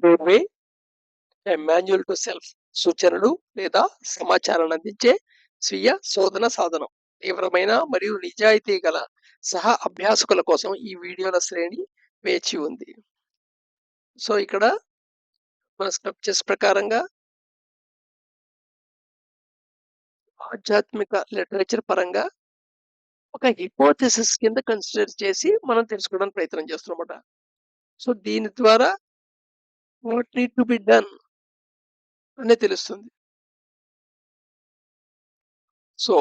Doorway, a manual to self సూచనలు లేదా సమాచారాన్ని అందించే స్వీయ శోధన సాధనం. తీవ్రమైన మరియు నిజాయితీ గల సహ అభ్యాసకుల కోసం ఈ వీడియోల శ్రేణి వేచి ఉంది. సో, ఇక్కడ మన స్క్రిప్చర్స్ ప్రకారంగా ఆధ్యాత్మిక లిటరేచర్ పరంగా ఒక హిపోథెసిస్ కింద కన్సిడర్ చేసి మనం తెలుసుకోవడానికి ప్రయత్నం చేస్తున్నామన్నమాట. సో, దీని ద్వారా what need to be done అనేది తెలుస్తుంది. సో,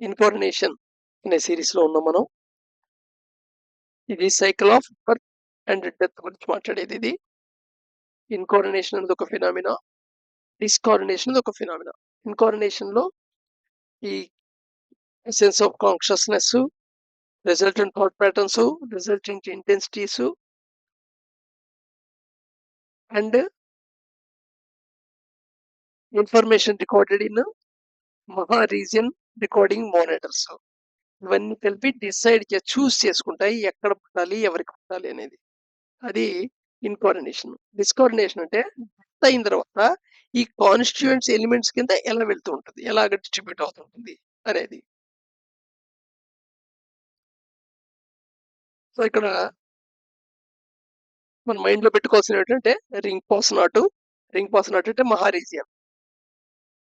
ఇన్కార్నేషన్ అనే సిరీస్‌లో ఉన్నాం మనం. ఇది cycle of birth and death గురించి మాట్లాడేది ఇది. ఇన్కార్నేషన్ అనేది ఒక ఫినామినా. డిస్కార్నేషన్ అనేది ఒక ఫినామినా. ఇన్కార్నేషన్‌లో ఈ sense of consciousness, resultant thought patterns, resultant intensities and information recorded in మహా రీజియన్ రికార్డింగ్ మానిటర్స్. ఇవన్నీ కలిపి చూస్ చేసుకుంటాయి ఎక్కడ పుట్టాలి, ఎవరికి పుట్టాలి అనేది. అది ఇన్కార్నేషన్. డిస్కార్నేషన్ అంటే డెత్ అయిన తర్వాత ఈ కాన్స్టిట్యూయెంట్స్ ఎలిమెంట్స్ కింద ఎలా వెళ్తూ ఉంటుంది, ఎలాగ డిస్ట్రిబ్యూట్ అవుతుంటుంది అనేది. సో, ఇక్కడ మన మైండ్‌లో పెట్టుకోవాల్సినవి ఏంటంటే రింగ్ పాస్ నాట్ అంటే మహారీజియన్.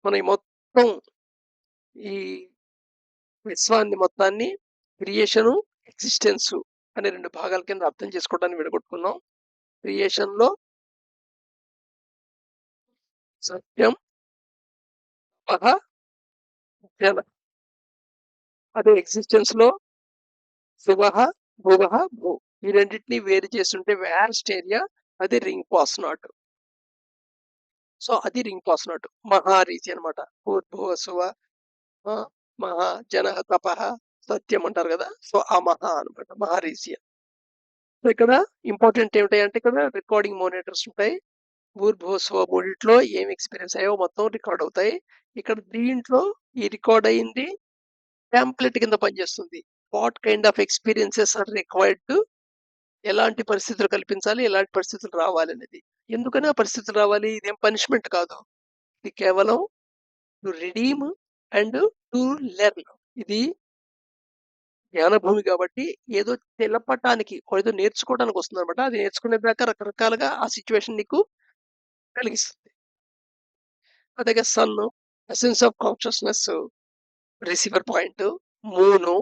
మనం ఈ మొత్తం ఈ విశ్వాన్ని మొత్తాన్ని క్రియేషను, ఎగ్జిస్టెన్సు అనే 2 భాగాల కింద అర్థం చేసుకోవడానికి విడగొట్టుకున్నాం. క్రియేషన్‌లో సత్యం, పహ, జల. అదే ఎగ్జిస్టెన్స్‌లో శివః, భువః, భూ. ఈ రెండిటిని వేరు చేసుంటే వాస్ట్ ఏరియా అది రింగ్ పాస్ నాట్. సో, అది రింగ్ పాస్ నాట్. మహారీచి అన్నమాట. భూర్భువః స్సువః మహా, జనః, తపః, సత్యం అంటారు గదా! సో, ఆ మహా అన్నమాట. మహారీజియన్. సో, ఇక్కడ ఇంపార్టెంట్ ఏమిటాయంటే ఇక్కడ రికార్డింగ్ మానిటర్స్ ఉంటాయి. భూర్భువస్సువ మూడిట్లో ఏమి ఎక్స్‌పీరియన్స్ అయ్యావో మొత్తం రికార్డ్ అవుతాయి. ఇక్కడ దీంట్లో ఈ రికార్డ్ అయింది టెంప్లేట్ కింద పనిచేస్తుంది. What kind of experiences are required to ఎలాంటి పరిస్థితులు కల్పించాలి, ఎలాంటి పరిస్థితులు రావాలనేది. ఎందుకని ఆ పరిస్థితులు రావాలి? ఇదేం పనిష్మెంట్ కాదు. ఇది కేవలం to redeem and to learn. ఇది జ్ఞానభూమి కాబట్టి ఏదో తెలపటానికి, ఏదో నేర్చుకోవడానికి వస్తుందన్నమాట. అది నేర్చుకునేదాకా రకరకాలుగా ఆ సిట్యుయేషన్ నీకు కలిగిస్తుంది. అలాగే sun, essence of consciousness, receiver point, moon,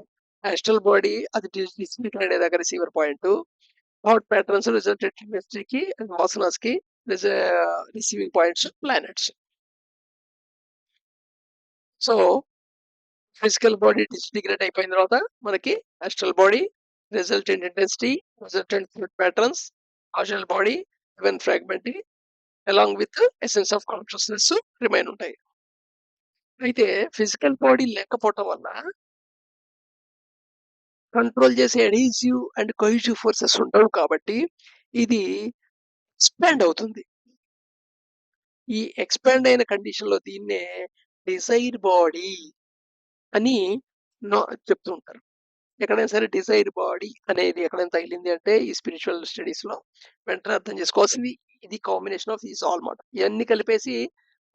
astral body అది డిస్ప్లేట్ అయ్యేదాకా receiver point, thought patterns resultant ఇండస్ట్రీకి, వాసనాస్‌కి రిజ receiving points, planets. So, physical body disintegrate అయిపోయిన తర్వాత మనకి astral body, resultant intensity, resultant thought patterns, causal body, even fragmentary along with essence of consciousness remain ఉంటాయి. అయితే ఫిజికల్ బాడీ లేకపోవటం వల్ల కంట్రోల్ చేసే అడ్హెసివ్ అండ్ కొహెసివ్ ఫోర్సెస్ ఉండవు కాబట్టి ఇది ఎక్స్‌పాండ్ అవుతుంది. ఈ ఎక్స్‌పాండ్ అయిన కండిషన్‌లో దీన్నే డిజైర్ బాడీ అని నో చెప్తూ ఉంటారు. ఎక్కడైనా సరే డిజైర్ బాడీ అనేది ఎక్కడైనా తగిలింది అంటే ఈ స్పిరిచ్యువల్ స్టడీస్‌లో వెంటనే అర్థం చేసుకోవాల్సింది ఇది కాంబినేషన్ ఆఫ్ దీస్ ఆల్ మాట. ఇయన్నీ కలిపేసి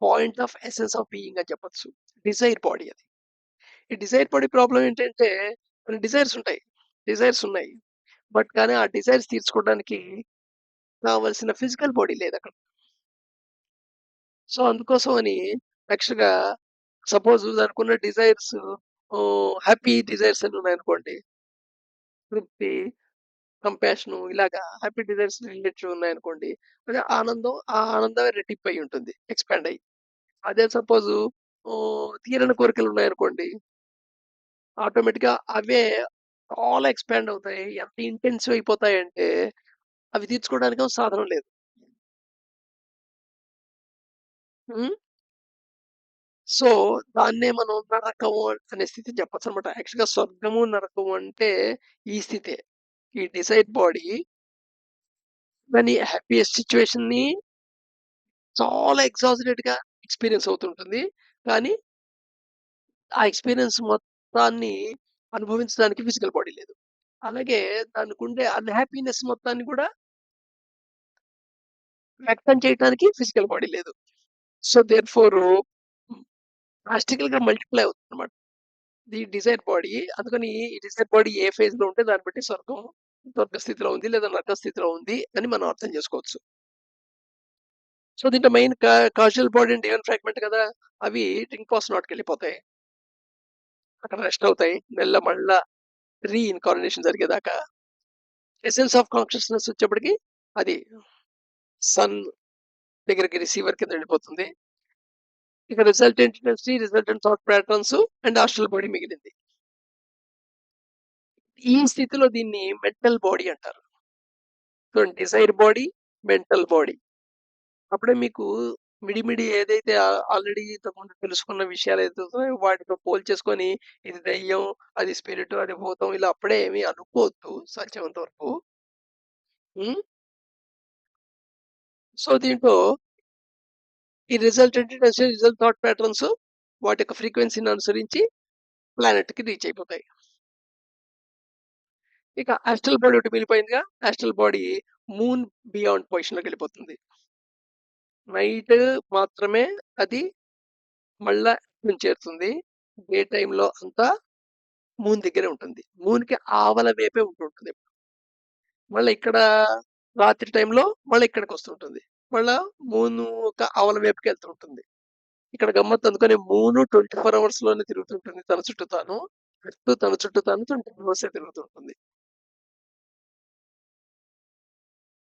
point of essence of being అని చెప్పొచ్చు. డిజైర్ బాడీ అది. ఈ డిజైర్ బాడీ ప్రాబ్లమ్ ఏంటంటే కొన్ని డిజైర్స్ ఉంటాయి. డిజైర్స్ ఉన్నాయి. బట్ కానీ ఆ డిజైర్స్ తీర్చుకోవడానికి కావాల్సిన ఫిజికల్ బాడీ లేదక్కడ. సో, అందుకోసం అని నెక్స్ట్‌గా సపోజ్ దానికున్న డిజైర్స్ హ్యాపీ డిజైర్స్ అని ఉన్నాయనుకోండి. తృప్తి, కంపాషను ఇలాగా హ్యాపీ డిజైర్స్ రిలేటెడ్ ఉన్నాయనుకోండి. అదే ఆనందం, ఆ ఆనందమే రెట్టింపై ఉంటుంది. ఎక్స్‌పాండ్ అయ్యి. అదే సపోజు తీరని కోరికలు ఉన్నాయనుకోండి. ఆటోమేటిక్‌గా అవే చాలా ఎక్స్‌పాండ్ అవుతాయి. ఎంత ఇంటెన్సివ్ అయిపోతాయంటే అవి తీర్చుకోవడానికి సాధనం లేదు. హ్మ్. సో, దాన్నే మనం నరకము అనే స్థితి చెప్పొచ్చనమాట. యాక్చువల్‌గా స్వర్గము, నరకము అంటే ఈ స్థితే. ఈ డిసైడ్ బాడీ దాని హ్యాపీయెస్ట్ సిట్యుయేషన్‌ని చాలా ఎగ్జాజరేట్‌గా ఎక్స్‌పీరియన్స్ అవుతుంటుంది. కానీ ఆ ఎక్స్‌పీరియన్స్ మొత్తాన్ని అనుభవించడానికి ఫిజికల్ బాడీ లేదు. అలాగే దానికుండే అన్‌హ్యాపీనెస్ మొత్తాన్ని కూడా వ్యక్తం చేయటానికి ఫిజికల్ బాడీ లేదు. సో, దేర్‌ఫోర్ డ్రాస్టికల్‌గా మల్టిప్లై అవుతుందన్నమాట. The Dzire body. అందుకని ఈ డిజైర్ బాడీ ఏ ఫేజ్‌లో ఉంటే దాన్ని బట్టి స్వర్గ స్థితిలో ఉంది లేదా నరక స్థితిలో ఉంది అని మనం అర్థం చేసుకోవచ్చు. సో, దీంట్లో main casual body and demon fragment కదా! అవి రింగ్ పాస్ నాట్‌కెళ్ళిపోతాయి. అక్కడ రెస్ట్ అవుతాయి. మళ్ళా రీఇన్కార్నేషన్ జరిగేదాకా. ఎసెన్స్ ఆఫ్ కాన్షియస్‌నెస్ వచ్చేప్పటికి అది సన్ దగ్గరికి రిసీవర్ కింద వెళ్ళిపోతుంది. ఇక resultant intensity, resultant thought patterns and astral body మిగిలింది. ఈ స్థితిలో దీన్ని మెంటల్ బాడీ అంటారు. చూడండి డిజైర్ బాడీ, మెంటల్ బాడీ. అప్పుడే మీకు మిడిమిడి ఏదైతే ఆల్రెడీ ఇంతకుముందు తెలుసుకున్న విషయాలు ఏదైతే ఉన్నాయో వాటితో పోల్చేసుకొని ఇది దెయ్యం, అది స్పిరిట్, అది భూతం ఇలా అప్పుడే ఏమి అనుకోవద్దు సాధ్యమైనంత వరకు. హ్మ్. సో, దీంట్లో ఈ resultant intensity, result thought patterns వాటి యొక్క ఫ్రీక్వెన్సీని అనుసరించి ప్లానెట్‌కి రీచ్ అయిపోతాయి. ఇక ఆస్ట్రల్ బాడీ ఒకటి మిగిలిపోయిందిగా. ఆస్ట్రల్ బాడీ మూన్ బియాండ్ పొజిషన్‌లోకెళ్ళిపోతుంది. నైట్ మాత్రమే అది మళ్ళా ఎర్త్‌ని చేరుతుంది. డే టైమ్‌లో అంతా మూన్ దగ్గరే ఉంటుంది. మూన్‌కి ఆవల వైపే ఉంటుంటుంది. మళ్ళా ఇక్కడ రాత్రి టైమ్‌లో మళ్ళా ఇక్కడికొస్తుంటుంది. మళ్ళా మూను ఒక ఆవల వైపుకెళ్తూ ఉంటుంది. ఇక్కడ గమ్మత్తు అందుకని మూన్ 24 అవర్స్‌లోనే తిరుగుతుంటుంది తన చుట్టూ తాను. ఎర్త్ తన చుట్టూ తాను 24 అవర్సే తిరుగుతుంటుంది.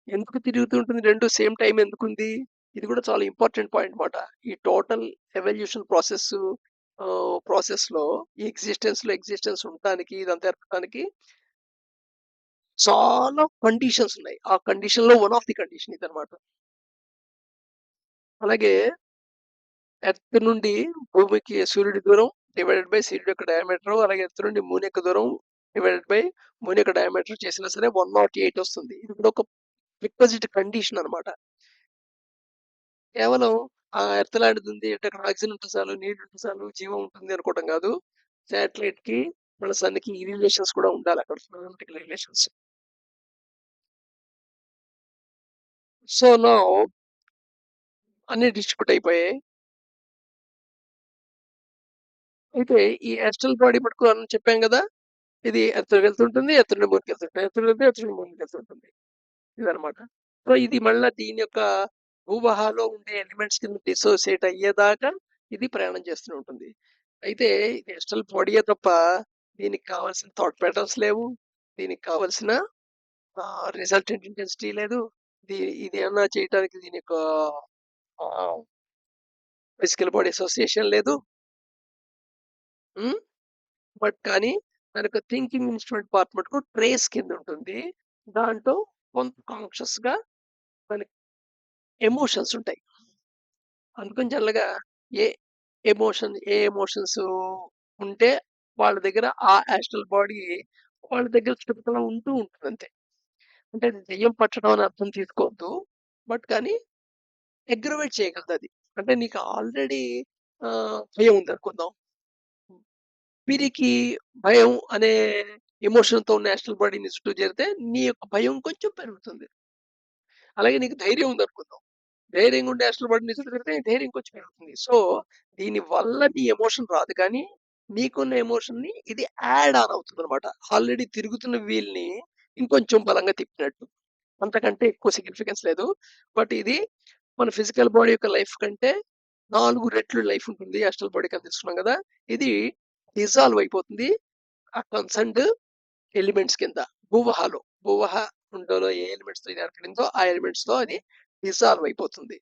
ఎందుకు తిరుగుతూ ఉంటుంది? 2 సేమ్ టైమ్ ఎందుకుంది? ఇది కూడా చాలా ఇంపార్టెంట్ పాయింట్ మాట. ఈ టోటల్ ఎవల్యూషన్ ప్రాసెస్‌లో ఈ ఎగ్జిస్టెన్స్ ఉండటానికి, ఇదంతా ఏర్పడటానికి చాలా కండిషన్స్ ఉన్నాయి. ఆ కండిషన్‌లో వన్ ఆఫ్ ది కండిషన్ ఇదన్నమాట. అలాగే ఎర్త్ నుండి భూమికి సూర్యుడి దూరం డివైడెడ్ బై సూర్యుడి యొక్క డయామీటర్, అలాగే ఎర్త్ నుండి మూన్ యొక్క దూరం డివైడెడ్ బై మూన్ యొక్క డయామీటర్ చేసినా సరే 108 వస్తుంది. ఇది కూడా ఒక ప్రిక్విజిట్ కండిషన్ అన్నమాట. కేవలం ఎర్త్ లాంటిదుంది అంటే అక్కడ ఆక్సిజన్ ఉంటే చాలు, నీళ్ళు ఉంటే చాలు, జీవం ఉంటుంది అనుకోవడం కాదు. శాటిలైట్‌కి, మన సన్‌కి ఈ రిలేషన్స్ కూడా ఉండాలి అక్కడ. Political relations. సో, నౌ అన్నీ డిస్ట్రిబ్యూట్ అయిపోయాయి. అయితే ఈ యాస్ట్రల్ బాడీ మటుకు అని చెప్పాం గదా! ఇది ఎర్త్ వెళ్తుంటుంది. ఎర్త్ నుండి మూన్‌కెళ్తుంటుంది. ఎర్త్ నుండి మూన్‌కెళ్తుంటుంది. ఇదనమాట. సో, ఇది మళ్ళా దీని యొక్క భూవహాలో ఉండే ఎలిమెంట్స్ కింద డిసోసియేట్ అయ్యేదాకా ఇది ప్రయాణం చేస్తూనే ఉంటుంది. అయితే ఇది యాస్ట్రల్ బాడీయే తప్ప దీనికి కావాల్సిన థాట్ ప్యాటర్న్స్ లేవు. దీనికి కావాల్సిన రిజల్టెంట్ ఇంటెన్సిటీ లేదు. ఇదేమన్నా చేయటానికి దీని యొక్క ఆహ్, ఫిజికల్ బాడీ అసోసియేషన్ లేదు. హ్మ్. కానీ దానికొక థింకింగ్ ఇన్‌స్ట్రుమెంట్ పార్ట్ మటుకు ట్రేస్ కిందుంటుంది. దాంట్లో కొంత కాన్షియస్‌గా మనకి ఎమోషన్స్ ఉంటాయి. అందుకని జనరల్‌గా ఏ ఏ ఎమోషన్స్ ఉంటే వాళ్ళ దగ్గర ఆ యాస్ట్రల్ బాడీ వాళ్ళ దగ్గర చుట్టుపక్కల ఉంటూ ఉంటుందంతే. అంటే అది దెయ్యం పట్టడం అని అర్థం తీసుకోవద్దు. కానీ అగ్గ్రవేట్ చేయగలదది. అంటే నీకు ఆల్రెడీ భయం ఉందనుకుందాం. వీరికి భయం అనే ఎమోషన్‌తో ఉన్న యాస్ట్రల్ బాడీ నీ చుట్టూ చేరితే నీ యొక్క భయం కొంచెం పెరుగుతుంది. అలాగే నీకు ధైర్యం ఉందనుకుందాం. ధైర్యంగా ఉండే యాస్ట్రల్ బాడీ నీ చుట్టూ తిరిగితే నీ ధైర్యం కొంచెం పెరుగుతుంది. సో, దీని వల్ల నీ ఎమోషన్ రాదు కానీ, నీకున్న ఎమోషన్‌ని ఇది యాడ్ ఆన్ అవుతుందన్నమాట. ఆల్రెడీ తిరుగుతున్న వీల్‌ని ఇంకొంచెం బలంగా తిప్పినట్టు. అంతకంటే ఎక్కువ సిగ్నిఫికెన్స్ లేదు. ఇది మన ఫిజికల్ బాడీ యొక్క లైఫ్ కంటే 4 రెట్లు లైఫ్ ఉంటుంది. యాస్ట్రల్ బాడీకి అని తెలుసుకున్నాం గదా! ఇది డిసాల్వ్ అయిపోతుంది. ఆ కన్సర్న్డ్ ఎలిమెంట్స్ కింద. భూవహలో. భూవహ ఉండలో ఏ ఎలిమెంట్స్‌తో ఇది ఏర్పడిందో ఆ ఎలిమెంట్స్‌తో అది డిసాల్వ్ అయిపోతుంది.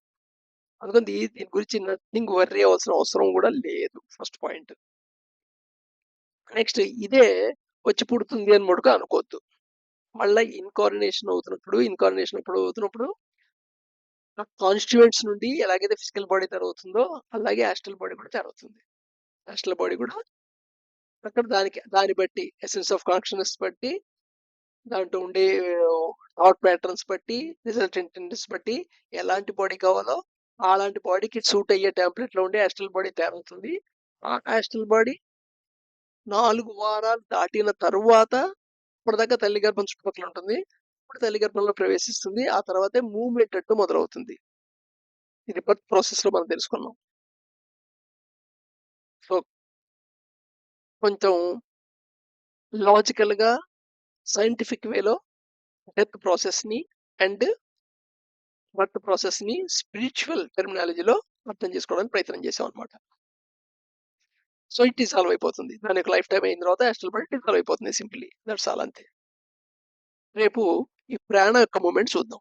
అందుకని దీని గురించి నథింగ్ వర్రీ అవ్వాల్సిన అవసరం గూడా లేదు. First point. నెక్స్ట్ ఇదే వచ్చి పుడుతుంది అని మటుకు అనుకోవద్దు. మళ్ళా ఇన్‌కార్నేషన్ ఎప్పుడు అవుతున్నప్పుడు ఆ కాన్స్టిట్యూయెంట్స్ నుండి ఎలాగైతే ఫిజికల్ బాడీ తయారవుతుందో అలాగే యాస్ట్రల్ బాడీ కూడా తయారవుతుంది. యాస్ట్రల్ బాడీ కూడా అక్కడ దాన్ని బట్టి ఎసెన్స్ ఆఫ్ కాన్షియస్‌నెస్ బట్టి దాంట్లో ఉండే థాట్ ప్యాటర్న్స్ బట్టి, రిజల్టెంట్ ఇంటెన్సిటీస్ బట్టి ఎలాంటి బాడీ కావాలో అలాంటి బాడీకి సూట్ అయ్యే టెంప్లేట్‌లో ఉండే యాస్ట్రల్ బాడీ తయారవుతుంది. ఆ యాస్ట్రల్ బాడీ 4 వారాలు దాటిన తరువాత అప్పటిదాకా తల్లి గర్భం చుట్టుపక్కల ఉంటుంది. ఎప్పుడు తల్లి గర్భంలో ప్రవేశిస్తుంది. ఆ తర్వాతే మూవ్‌మెంట్ అంటూ మొదలవుతుంది. ఇది బర్త్ ప్రాసెస్‌లో మనం తెలుసుకున్నాం. సో, కొంచెం లాజికల్‌గా, సైంటిఫిక్ వేలో డెత్ ప్రాసెస్‌ని అండ్ బర్త్ ప్రాసెస్‌ని స్పిరిచ్యువల్ టెర్మినాలజీలో అర్థం చేసుకోవడానికి ప్రయత్నం చేశామన్నమాట. సో, ఇట్ సాల్వ్ అయిపోతుంది. దాని యొక్క లైఫ్ టైమ్ అయిన తర్వాత యాస్ట్రల్ బాడీ డిసాల్వ్ అయిపోతుంది సింప్లీ. దట్స్ ఆల్ అంతే. రేపు ఈ ప్రాణ యొక్క మూవ్‌మెంట్ చూద్దాం.